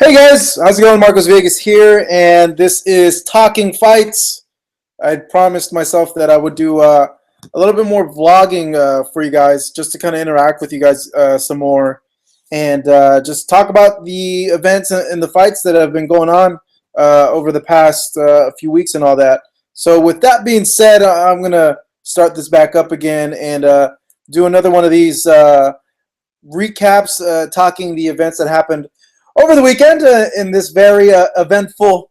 Hey guys, how's it going? Marcos Vegas here, and this is Talking Fights. I promised myself that I would do a little bit more vlogging for you guys, just to kind of interact with you guys some more, and just talk about the events and the fights that have been going on over the past few weeks and all that. So with that being said, I'm gonna start this back up again and do another one of these recaps, talking the events that happened over the weekend in this very eventful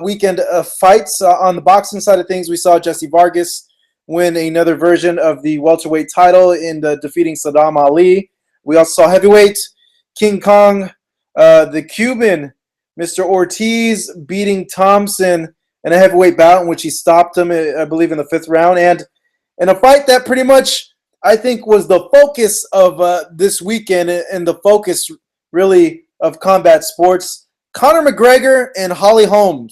weekend of fights. On the boxing side of things, we saw Jesse Vargas win another version of the welterweight title in defeating Saddam Ali. We also saw heavyweight King Kong, the Cuban, Mr. Ortiz, beating Thompson in a heavyweight bout in which he stopped him, I believe, in the fifth round. And in a fight that pretty much, I think, was the focus of this weekend and the focus, really, of combat sports. Conor McGregor and Holm,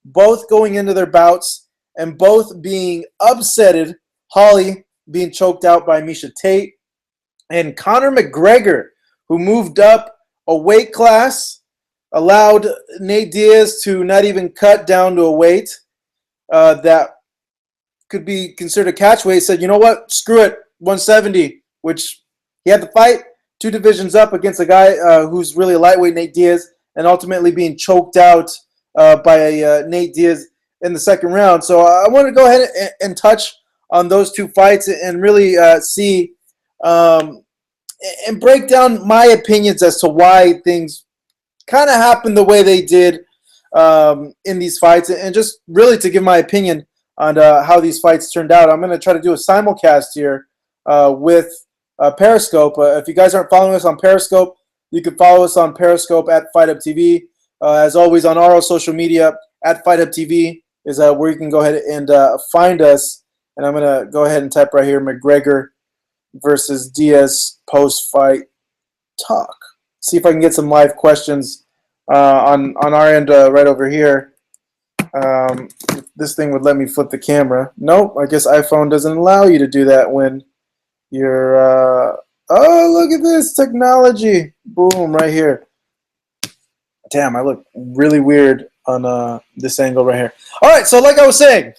both going into their bouts and both being upsetted. Holly being choked out by Miesha Tate. And Conor McGregor, who moved up a weight class, allowed Nate Diaz to not even cut down to a weight that could be considered a catch weight. Said, you know what, screw it, 170, which he had to fight two divisions up against a guy who's really a lightweight, Nate Diaz, and ultimately being choked out by Nate Diaz in the second round. So I want to go ahead and touch on those two fights and really see and break down my opinions as to why things kind of happened the way they did in these fights, and just really to give my opinion on how these fights turned out. I'm going to try to do a simulcast here with Periscope. If you guys aren't following us on Periscope, you can follow us on Periscope at FightUpTV. As always, on our social media at FightUpTV is where you can go ahead and find us. And I'm going to go ahead and type right here, McGregor versus Diaz post-fight talk. See if I can get some live questions on our end right over here. If this thing would let me flip the camera. Nope, I guess iPhone doesn't allow you to do that when you're oh, look at this technology. Boom, right here. Damn, I look really weird on this angle right here. All right, so like I was saying,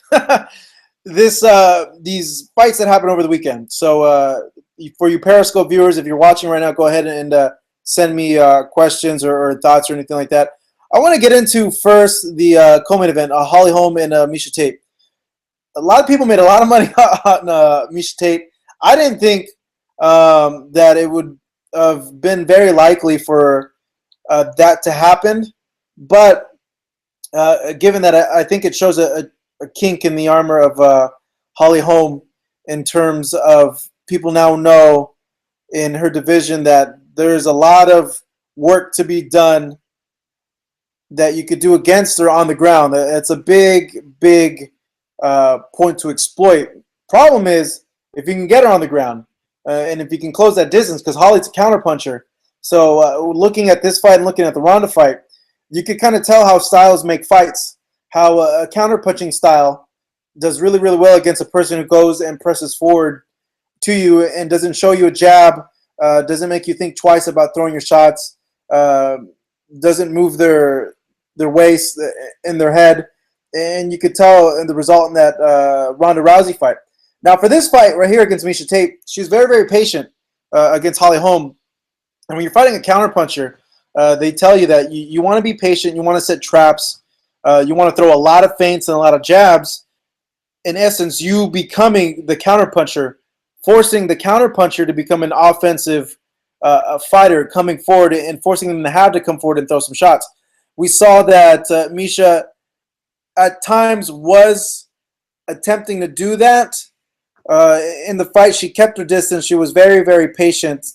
these fights that happened over the weekend. So for you Periscope viewers, if you're watching right now, go ahead and send me questions or thoughts or anything like that. I want to get into first the co-main event, Holly Holm and Miesha Tate. A lot of people made a lot of money on Miesha Tate. I didn't think that it would have been very likely for that to happen, but given that I think it shows a kink in the armor of Holly Holm in terms of people now know in her division that there's a lot of work to be done that you could do against her on the ground. It's a big point to exploit. Problem is, if you can get her on the ground, and if you can close that distance, because Holly's a counterpuncher. So looking at this fight and looking at the Ronda fight, you could kind of tell how styles make fights, how a counterpunching style does really, really well against a person who goes and presses forward to you and doesn't show you a jab, doesn't make you think twice about throwing your shots, doesn't move their waist in their head. And you could tell in the result in that Ronda Rousey fight. Now, for this fight right here against Miesha Tate, she's very, very patient against Holly Holm. And when you're fighting a counterpuncher, they tell you that you want to be patient, you want to set traps, you want to throw a lot of feints and a lot of jabs. In essence, you becoming the counterpuncher, forcing the counterpuncher to become an offensive fighter coming forward and forcing them to have to come forward and throw some shots. We saw that Miesha at times was attempting to do that. In the fight, she kept her distance. She was very, very patient.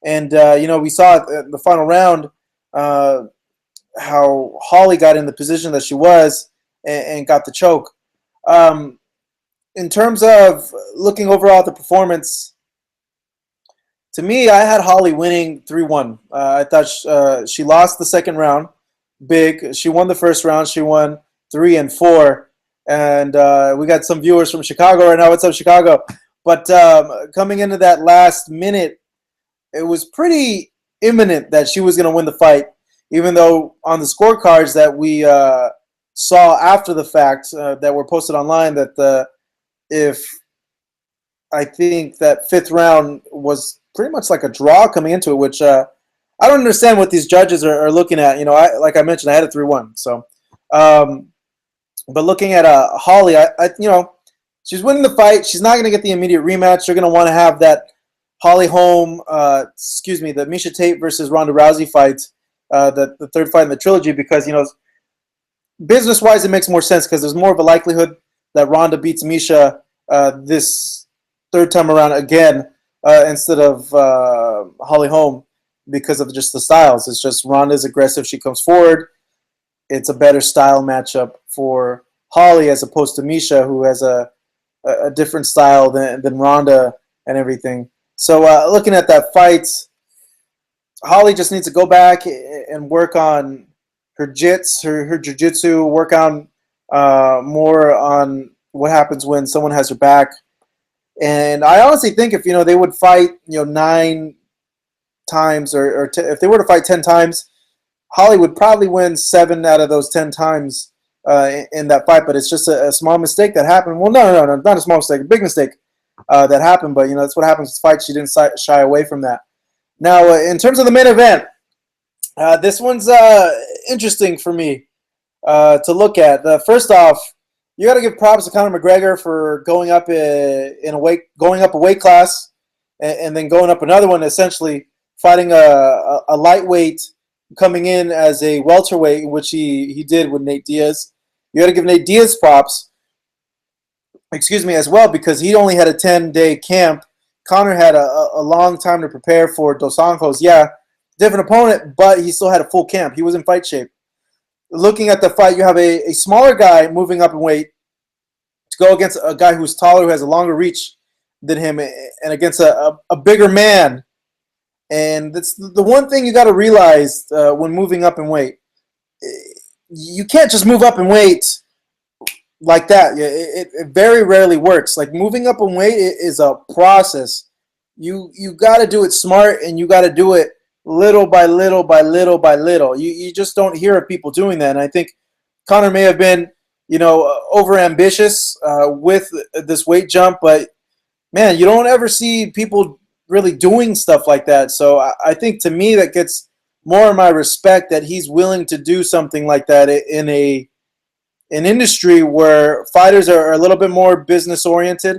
And, we saw in the final round how Holly got in the position that she was and got the choke. In terms of looking overall at the performance, to me, I had Holly winning 3-1. I thought she lost the second round big. She won the first round. She won 3 and 4. And we got some viewers from Chicago right now. What's up, Chicago? But coming into that last minute, it was pretty imminent that she was going to win the fight. even though on the scorecards that we saw after the fact that were posted online that if I think that fifth round was pretty much like a draw coming into it, which I don't understand what these judges are looking at. You know, like I mentioned, I had it 3-1. So, but looking at Holly, you know, she's winning the fight. She's not going to get the immediate rematch. They're going to want to have that Holly Holm, the Miesha Tate versus Ronda Rousey fight, the third fight in the trilogy, because, you know, business-wise, it makes more sense because there's more of a likelihood that Ronda beats Miesha this third time around again instead of Holly Holm because of just the styles. It's just Ronda's aggressive. She comes forward. It's a better style matchup for Holly as opposed to Miesha, who has a different style than Ronda and everything. So looking at that fight, Holly just needs to go back and work on her jiu-jitsu, work on more on what happens when someone has her back. And I honestly think if, you know, they would fight, you know, 9 times or if they were to fight 10 times, Holly would probably win 7 out of those 10 times in that fight. But it's just a small mistake that happened. Well, no, not a small mistake, a big mistake that happened. But, you know, that's what happens with fights. She didn't shy away from that. Now, in terms of the main event, this one's interesting for me to look at. First off, you got to give props to Conor McGregor for going up a weight class, and then going up another one, essentially fighting a lightweight, coming in as a welterweight, which he did with Nate Diaz. You got to give Nate Diaz props, as well, because he only had a 10-day camp. Conor had a long time to prepare for Dos Anjos. Yeah, different opponent, but he still had a full camp. He was in fight shape. Looking at the fight, you have a smaller guy moving up in weight to go against a guy who's taller, who has a longer reach than him, and against a bigger man. And that's the one thing you got to realize when moving up in weight. You can't just move up in weight like that. It very rarely works. Like, moving up in weight is a process. You got to do it smart, and you got to do it little by little by little by little. You just don't hear of people doing that. And I think Conor may have been, you know, over ambitious with this weight jump, but man, you don't ever see people really doing stuff like that. So I think, to me, that gets more of my respect, that he's willing to do something like that in an industry where fighters are a little bit more business oriented,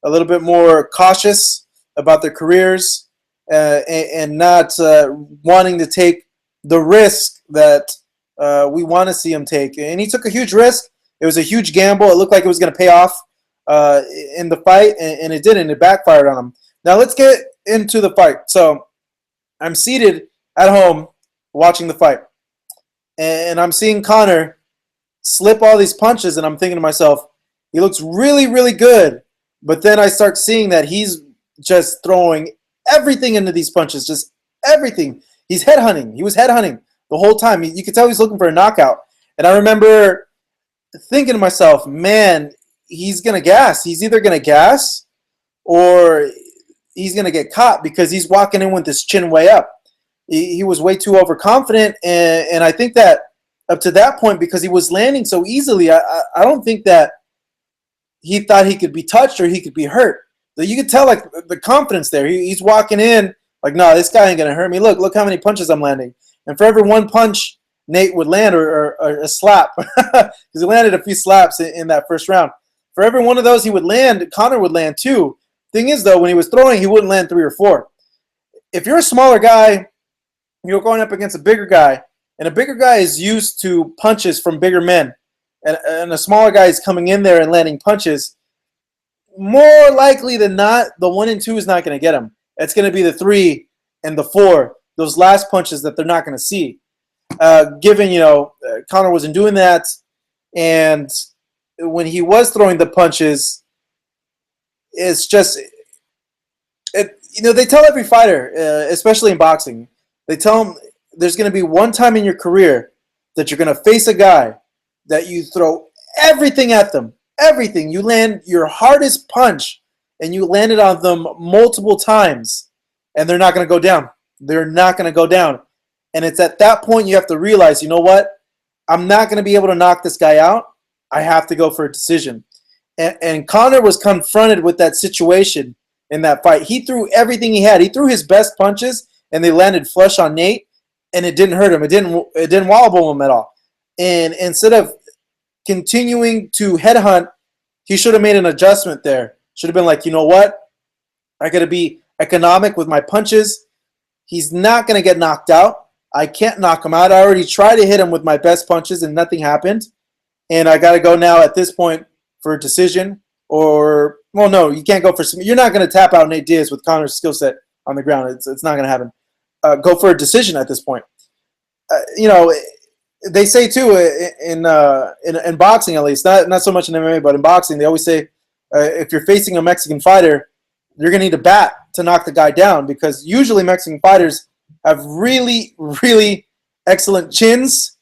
a little bit more cautious about their careers, and not wanting to take the risk that we want to see him take. And he took a huge risk. It was a huge gamble. It looked like it was going to pay off in the fight, and it didn't. It backfired on him. Now let's get into the fight. So I'm seated at home watching the fight, and I'm seeing Conor slip all these punches, and I'm thinking to myself, he looks really, really good. But then I start seeing that he's just throwing everything into these punches, just everything. He's headhunting. He was headhunting the whole time. You could tell he's looking for a knockout. And I remember thinking to myself, man, he's going to gas. He's either going to gas or he's going to get caught, because he's walking in with his chin way up. He was way too overconfident. And I think that up to that point, because he was landing so easily, I don't think that he thought he could be touched or he could be hurt. You could tell, like, the confidence there. He's walking in like, no, this guy ain't going to hurt me. Look how many punches I'm landing. And for every one punch Nate would land, or a slap, because he landed a few slaps in that first round. For every one of those he would land, Conor would land 2. Thing is, though, when he was throwing, he wouldn't land 3 or 4. If you're a smaller guy, you're going up against a bigger guy, and a bigger guy is used to punches from bigger men, and a smaller guy is coming in there and landing punches, more likely than not, the 1 and 2 is not going to get him. It's going to be the 3 and the 4, those last punches that they're not going to see. Given, Conor wasn't doing that, and when he was throwing the punches, it's just, they tell every fighter, especially in boxing, they tell them there's going to be one time in your career that you're going to face a guy that you throw everything at them, everything. You land your hardest punch, and you land it on them multiple times, and they're not going to go down. They're not going to go down. And it's at that point you have to realize, you know what? I'm not going to be able to knock this guy out. I have to go for a decision. And Conor was confronted with that situation in that fight. He threw everything he had. He threw his best punches, and they landed flush on Nate, and it didn't hurt him. It didn't wobble him at all. And instead of continuing to headhunt, he should have made an adjustment there. Should have been like, you know what? I got to be economic with my punches. He's not going to get knocked out. I can't knock him out. I already tried to hit him with my best punches, and nothing happened. And I got to go now at this point for a decision. Or, well, no, you can't go for some. You're not going to tap out Nate Diaz with Conor's skill set on the ground. It's not going to happen. Go for a decision at this point. You know, they say too in boxing, at least, not so much in MMA, but in boxing, they always say if you're facing a Mexican fighter, you're going to need a bat to knock the guy down, because usually Mexican fighters have really, really excellent chins.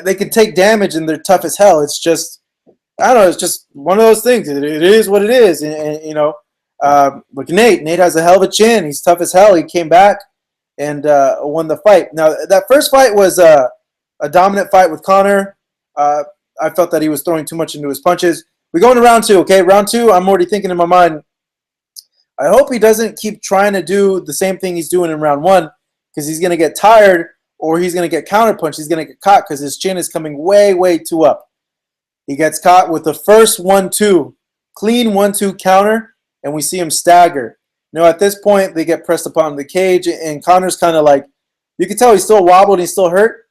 They can take damage and they're tough as hell. It's just, I don't know, it's just one of those things. It is what it is. And you know, look, Nate has a hell of a chin. He's tough as hell. He came back and won the fight. Now, that first fight was a dominant fight with Conor. I felt that he was throwing too much into his punches. We go into round two, okay? Round two, I'm already thinking in my mind, I hope he doesn't keep trying to do the same thing he's doing in round one, because he's going to get tired or he's going to get counterpunched. He's going to get caught because his chin is coming way, way too up. He gets caught with the first 1-2, clean 1-2 counter, and we see him stagger. You know, at this point, they get pressed upon the cage, and Conor's kind of like, you can tell he's still wobbled, he's still hurt.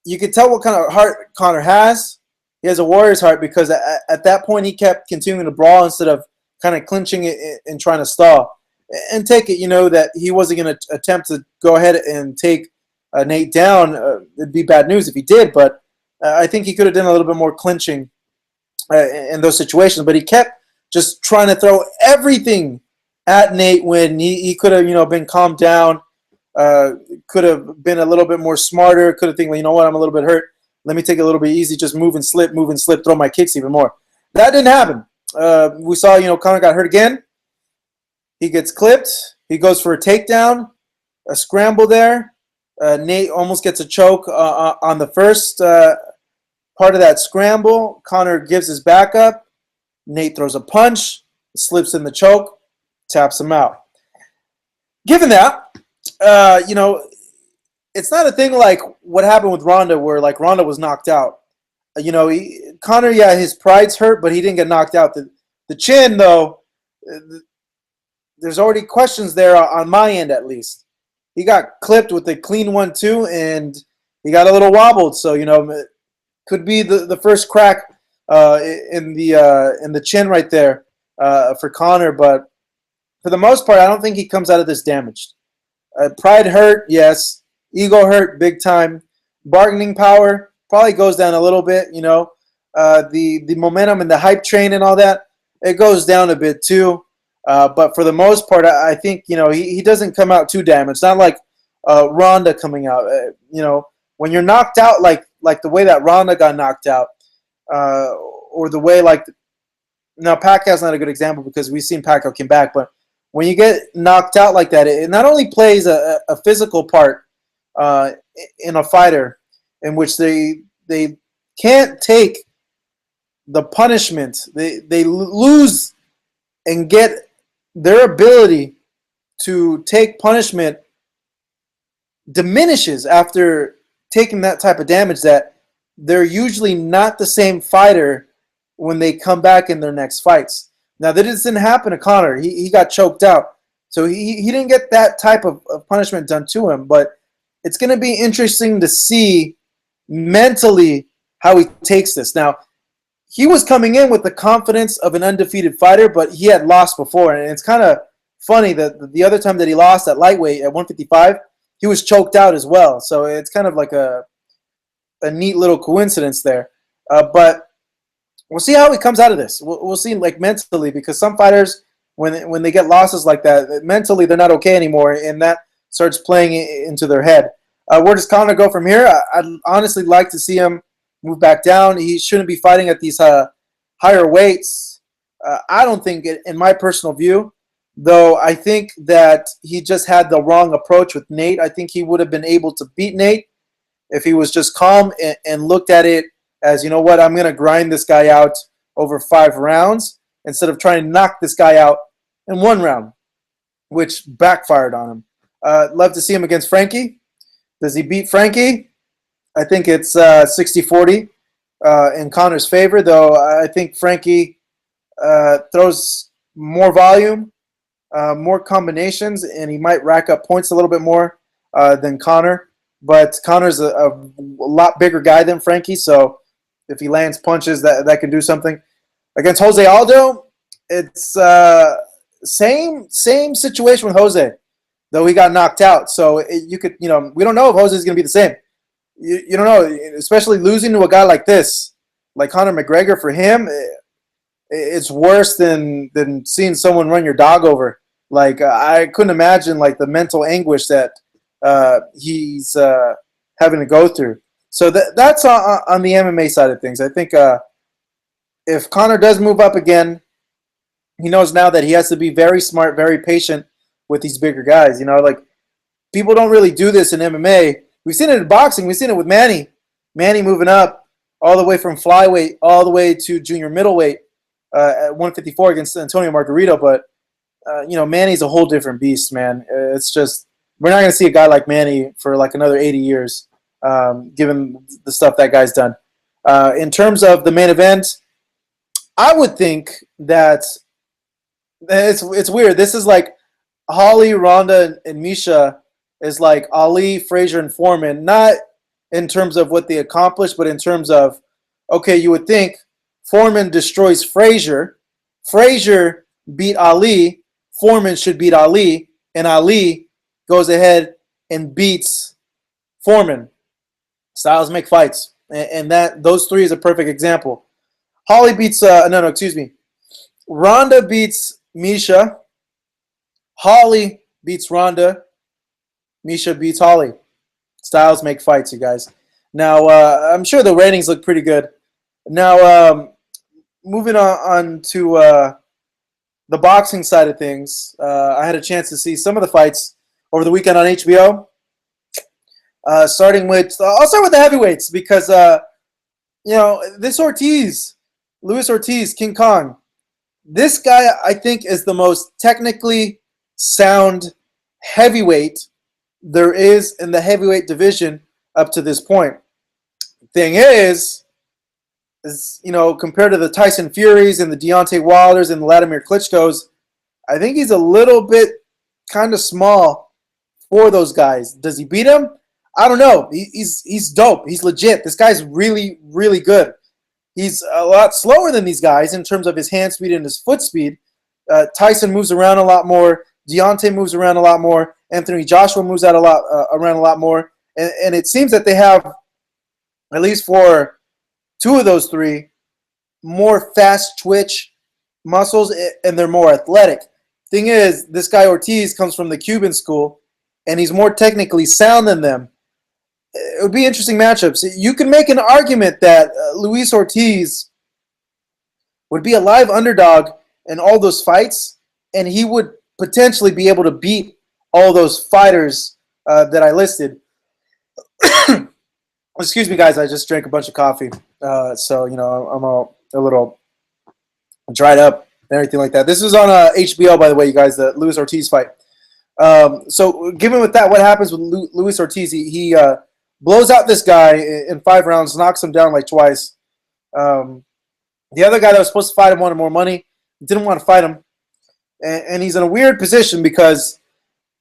You can tell what kind of heart Conor has. He has a warrior's heart, because at that point, he kept continuing to brawl instead of kind of clinching it and trying to stall. And take it, you know, that he wasn't going to attempt to go ahead and take Nate down. It'd be bad news if he did, but I think he could have done a little bit more clinching in those situations. But he kept just trying to throw everything at Nate when he could have, you know, been calmed down, could have been a little bit more smarter, could have think, well, you know what, I'm a little bit hurt. Let me take it a little bit easy, just move and slip, throw my kicks even more. That didn't happen. We saw, you know, Conor got hurt again. He gets clipped. He goes for a takedown, a scramble there. Nate almost gets a choke on the first part of that scramble. Conor gives his back up. Nate throws a punch, slips in the choke, taps him out. Given that, you know, it's not a thing like what happened with Ronda, where like Ronda was knocked out. You know, Conor, yeah, his pride's hurt, but he didn't get knocked out. The chin, though, there's already questions there on my end, at least. He got clipped with a clean 1-2, and he got a little wobbled. So, you know, it could be the first crack in the chin right there for Conor. But for the most part, I don't think he comes out of this damaged. Pride hurt, yes. Ego hurt, big time. Bargaining power probably goes down a little bit, you know. The momentum and the hype train and all that, it goes down a bit too. But for the most part, I think, you know, he doesn't come out too damaged. It's not like Ronda coming out. You know, when you're knocked out like the way that Ronda got knocked out, or the way like now Pacquiao's not a good example because we've seen Pacquiao came back, but when you get knocked out like that, it not only plays a physical part in a fighter, in which they can't take the punishment. They lose and get their ability to take punishment diminishes after taking that type of damage, that they're usually not the same fighter when they come back in their next fights. Now, that didn't happen to Conor. He got choked out. So he didn't get that type of punishment done to him. But it's going to be interesting to see mentally how he takes this. Now, he was coming in with the confidence of an undefeated fighter, but he had lost before. And it's kind of funny that the other time that he lost at lightweight at 155, he was choked out as well. So it's kind of like a neat little coincidence there. But we'll see how he comes out of this. We'll see, like, mentally, because some fighters, when they get losses like that, mentally they're not okay anymore, and that starts playing into their head. Where does Conor go from here? I'd honestly like to see him move back down. He shouldn't be fighting at these higher weights. I don't think, in my personal view, though, I think that he just had the wrong approach with Nate. I think he would have been able to beat Nate if he was just calm and looked at it as, you know what, I'm going to grind this guy out over 5 rounds instead of trying to knock this guy out in 1 round, which backfired on him. Love to see him against Frankie. Does he beat Frankie? I think it's 60-40 in Conor's favor, though I think Frankie throws more volume, more combinations, and he might rack up points a little bit more than Conor. But Conor's a lot bigger guy than Frankie, so if he lands punches, that can do something. Against Jose Aldo, it's same situation with Jose, though he got knocked out. So we don't know if Jose's going to be the same. You don't know, especially losing to a guy like this, like Conor McGregor. For him, it's worse than seeing someone run your dog over. Like I couldn't imagine like the mental anguish that he's having to go through. So that's on the MMA side of things. I think if Conor does move up again, he knows now that he has to be very smart, very patient with these bigger guys. You know, like people don't really do this in MMA. We've seen it in boxing. We've seen it with Manny. Manny moving up all the way from flyweight all the way to junior middleweight at 154 against Antonio Margarito. But, Manny's a whole different beast, man. It's just we're not going to see a guy like Manny for like another 80 years, given the stuff that guy's done. In terms of the main event, I would think that it's weird. This is like Holly, Ronda, and Miesha is like Ali, Frazier, and Foreman, not in terms of what they accomplished, but in terms of, okay, you would think Foreman destroys Frazier, Frazier beat Ali, Foreman should beat Ali, and Ali goes ahead and beats Foreman. Styles make fights, and those three is a perfect example. Holly beats, Ronda beats Miesha, Holly beats Ronda, Miesha beats Holly. Styles make fights, you guys. Now, I'm sure the ratings look pretty good. Now, moving on to the boxing side of things, I had a chance to see some of the fights over the weekend on HBO. I'll start with the heavyweights because, this Ortiz, Luis Ortiz, King Kong, this guy I think is the most technically sound heavyweight there is in the heavyweight division up to this point. Thing is compared to the Tyson Furies and the Deontay Wilders and the Vladimir Klitschko's, I think he's a little bit kind of small for those guys. Does he beat him? I don't know. He's dope. He's legit. This guy's really, really good. He's a lot slower than these guys in terms of his hand speed and his foot speed. Tyson moves around a lot more. Deontay moves around a lot more. Anthony Joshua moves out around a lot more. And it seems that they have, at least for 2 of those 3, more fast twitch muscles, and they're more athletic. Thing is, this guy Ortiz comes from the Cuban school, and he's more technically sound than them. It would be interesting matchups. You can make an argument that Luis Ortiz would be a live underdog in all those fights, and he would potentially be able to beat all those fighters that I listed. Excuse me, guys. I just drank a bunch of coffee, so I'm a little dried up and everything like that. This is on HBO, by the way, you guys. The Luis Ortiz fight. So, given with that, what happens with Luis Ortiz? He blows out this guy in 5 rounds, knocks him down like twice. The other guy that was supposed to fight him wanted more money, didn't want to fight him, and he's in a weird position because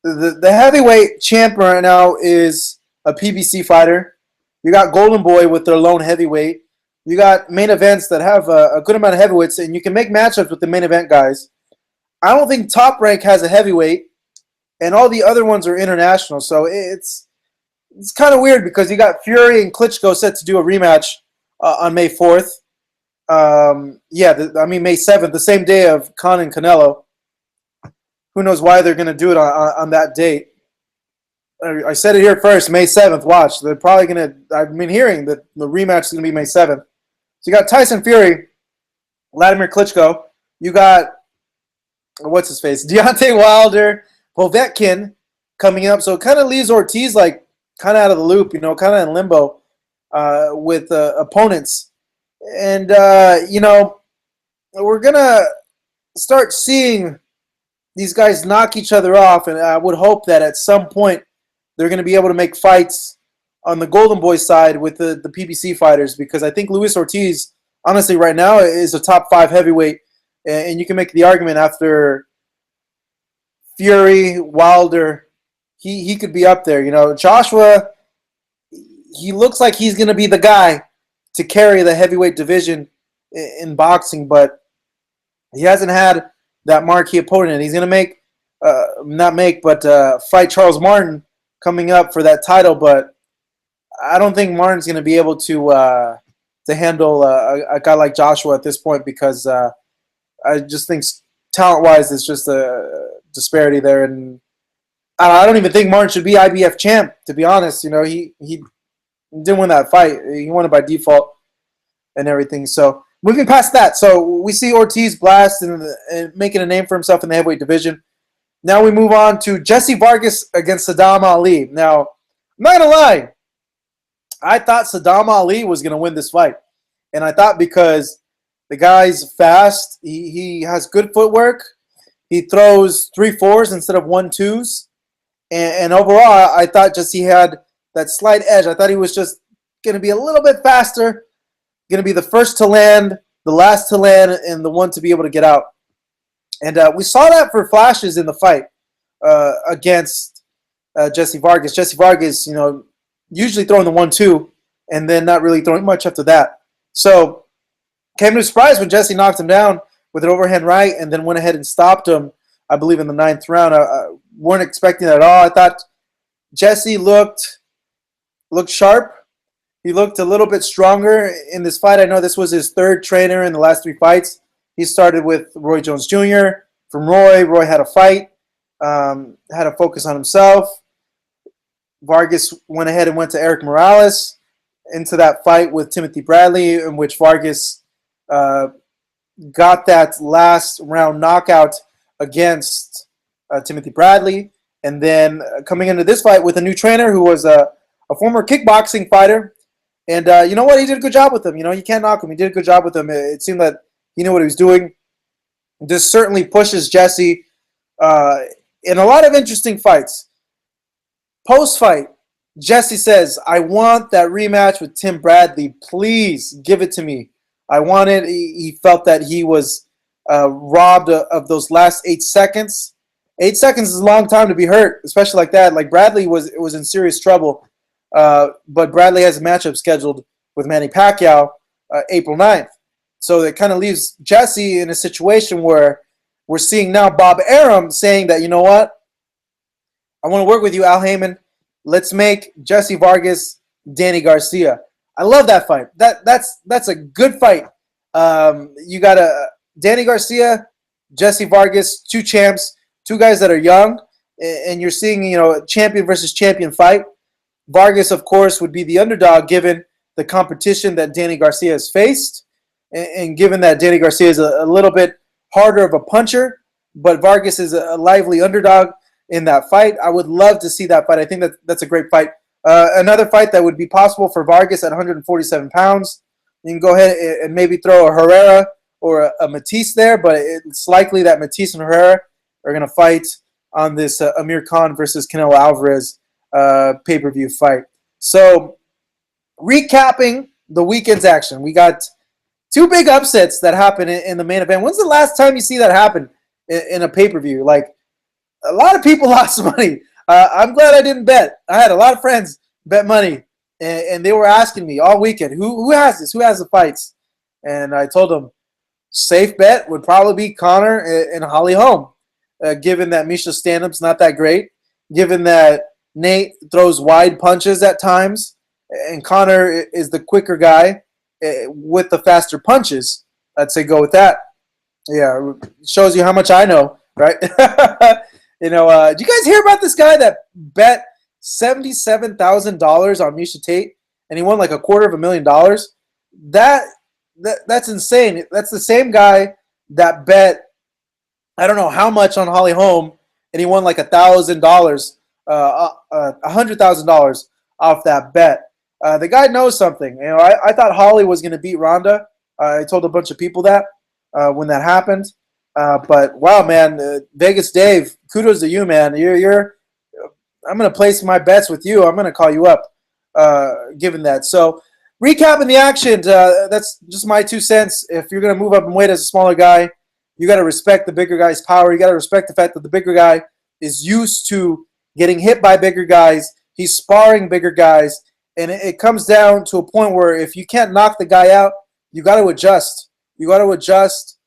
the heavyweight champ right now is a PBC fighter. You got Golden Boy with their lone heavyweight. You got main events that have a good amount of heavyweights, and you can make matchups with the main event guys. I don't think Top Rank has a heavyweight, and all the other ones are international. So it's kind of weird because you got Fury and Klitschko set to do a rematch on May 4th. May 7th, the same day of Khan and Canelo. Who knows why they're going to do it on that date. I said it here first, May 7th. Watch. They're probably going to – I've been hearing that the rematch is going to be May 7th. So you got Tyson Fury, Vladimir Klitschko. You got – what's his face? Deontay Wilder, Povetkin coming up. So it kind of leaves Ortiz like kind of out of the loop, you know, kind of in limbo with opponents. And, you know, we're going to start seeing these guys knock each other off. And I would hope that at some point they're going to be able to make fights on the Golden Boy side with the PBC fighters, because I think Luis Ortiz, honestly, right now is a top 5 heavyweight. And you can make the argument after Fury, Wilder, he could be up there. You know, Joshua, he looks like he's going to be the guy to carry the heavyweight division in boxing, but he hasn't had that marquee opponent. And he's going to fight Charles Martin coming up for that title, but I don't think Martin's going to be able to handle a guy like Joshua at this point, because I just think talent-wise it's just a disparity there, and I don't even think Martin should be IBF champ, to be honest. You know, he didn't win that fight. He won it by default and everything. So moving past that, so we see Ortiz blast and making a name for himself in the heavyweight division. Now we move on to Jesse Vargas against Saddam Ali. Now, I'm not going to lie. I thought Saddam Ali was going to win this fight. And I thought because the guy's fast, he has good footwork, he throws 3-4s instead of 1-2s. And overall, I thought just he had that slight edge. I thought he was just going to be a little bit faster, going to be the first to land, the last to land, and the one to be able to get out. And we saw that for flashes in the fight against Jesse Vargas. Jesse Vargas, you know, usually throwing the 1-2 and then not really throwing much after that. So came to a surprise when Jesse knocked him down with an overhand right and then went ahead and stopped him, I believe, in the 9th round. I weren't expecting that at all. I thought Jesse looked sharp. He looked a little bit stronger in this fight. I know this was his 3rd trainer in the last 3 fights. He started with Roy Jones Jr. From Roy had a fight, had to focus on himself. Vargas went ahead and went to Eric Morales into that fight with Timothy Bradley, in which Vargas got that last round knockout against Timothy Bradley. And then coming into this fight with a new trainer who was a former kickboxing fighter. And you know what? He did a good job with him. You know, you can't knock him. He did a good job with him. It seemed that he knew what he was doing. This certainly pushes Jesse in a lot of interesting fights. Post-fight, Jesse says, I want that rematch with Tim Bradley. Please give it to me. I want it. He felt that he was robbed of those last 8 seconds. 8 seconds is a long time to be hurt, especially like that. Like Bradley was in serious trouble. But Bradley has a matchup scheduled with Manny Pacquiao April 9th. So it kind of leaves Jesse in a situation where we're seeing now Bob Arum saying that, you know what? I want to work with you, Al Heyman. Let's make Jesse Vargas, Danny Garcia. I love that fight. That's a good fight. You got Danny Garcia, Jesse Vargas, 2 champs, 2 guys that are young, and you're seeing, you know, a champion versus champion fight. Vargas, of course, would be the underdog given the competition that Danny Garcia has faced, and given that Danny Garcia is a little bit harder of a puncher, but Vargas is a lively underdog in that fight. I would love to see that fight. I think that's a great fight. Another fight that would be possible for Vargas at 147 pounds. You can go ahead and maybe throw a Herrera or a Matisse there, but it's likely that Matisse and Herrera are going to fight on this Amir Khan versus Canelo Alvarez pay-per-view fight. So, recapping the weekend's action, we got 2 big upsets that happened in the main event. When's the last time you see that happen in a pay-per-view? Like, a lot of people lost money. I'm glad I didn't bet. I had a lot of friends bet money, and they were asking me all weekend, who has this? Who has the fights? And I told them, safe bet would probably be Conor and Holly Holm, given that Miesha's stand-up's not that great, given that Nate throws wide punches at times, and Conor is the quicker guy with the faster punches. I'd say go with that. Yeah, shows you how much I know, right? You know, did you guys hear about this guy that bet $77,000 on Miesha Tate and he won like $250,000? That's insane. That's the same guy that bet I don't know how much on Holly Holm and he won like $1,000, $100,000 off that bet. The guy knows something. You know, I thought Holly was going to beat Ronda. I told a bunch of people that when that happened. But wow, man, Vegas Dave, kudos to you, man. I'm going to place my bets with you. I'm going to call you up, given that. So, recapping the action. That's just my 2 cents. If you're going to move up in weight as a smaller guy, you got to respect the bigger guy's power. You got to respect the fact that the bigger guy is used to getting hit by bigger guys. He's sparring bigger guys. And it comes down to a point where if you can't knock the guy out, you got to adjust. You got to adjust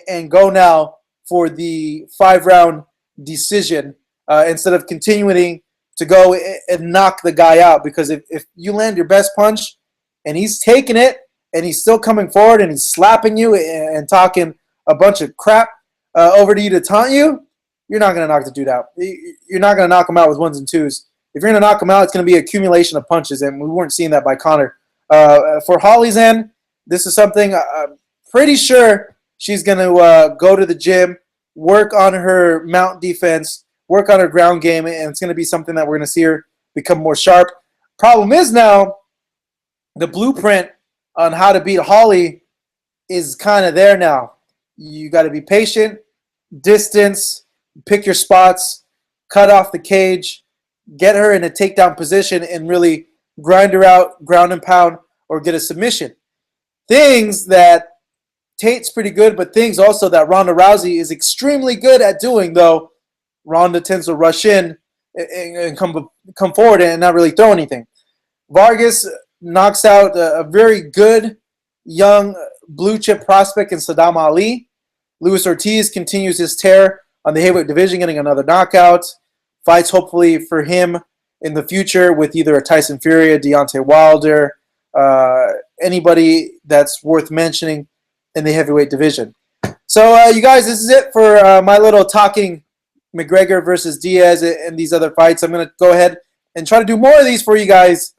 and go now for the 5-round decision instead of continuing to go and knock the guy out. Because if you land your best punch and he's taking it and he's still coming forward and he's slapping you and talking a bunch of crap over to you to taunt you, you're not going to knock the dude out. You're not going to knock him out with ones and twos. If you're going to knock him out, it's going to be accumulation of punches, and we weren't seeing that by Conor. For Holly's end, this is something I'm pretty sure she's going to go to the gym, work on her mount defense, work on her ground game, and it's going to be something that we're going to see her become more sharp. Problem is now, the blueprint on how to beat Holly is kind of there now. You got to be patient, distance, pick your spots, cut off the cage, get her in a takedown position, and really grind her out, ground and pound, or get a submission. Things that Tate's pretty good, but things also that Ronda Rousey is extremely good at doing, though Ronda tends to rush in and come forward and not really throw anything. Vargas knocks out a very good young blue chip prospect in Saddam Ali. Luis Ortiz continues his tear on the heavyweight division, getting another knockout. Fights hopefully for him in the future with either a Tyson Fury, a Deontay Wilder, anybody that's worth mentioning in the heavyweight division. So, you guys, this is it for my little talking McGregor versus Diaz and these other fights. I'm going to go ahead and try to do more of these for you guys,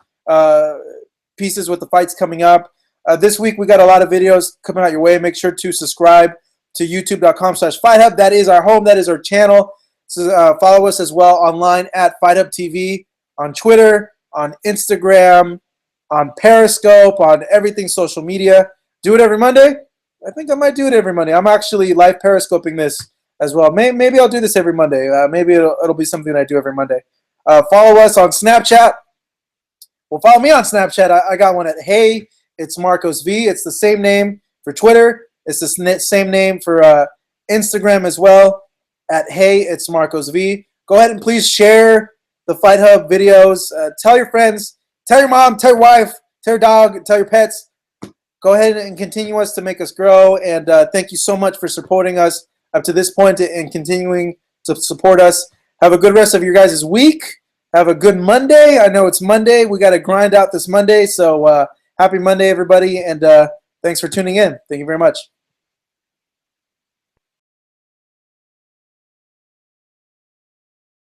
pieces with the fights coming up. This week, we got a lot of videos coming out your way. Make sure to subscribe to youtube.com/FightHub. That is our home. That is our channel. So, follow us as well online at FightHub TV, on Twitter, on Instagram, on Periscope, on everything social media. Do it every Monday. I think I might do it every Monday. I'm actually live Periscoping this as well. Maybe I'll do this every Monday. Maybe it'll be something I do every Monday. Follow us on Snapchat. Well, follow me on Snapchat. I got one at Hey, it's Marcos V. It's the same name for Twitter. It's the same name for Instagram as well. At Hey, it's Marcos V. Go ahead and please share the Fight Hub videos. Tell your friends, tell your mom, tell your wife, tell your dog, tell your pets. Go ahead and continue us to make us grow. And thank you so much for supporting us up to this point and continuing to support us. Have a good rest of your guys' week. Have a good Monday. I know it's Monday. We got to grind out this Monday. So happy Monday, everybody. And thanks for tuning in. Thank you very much.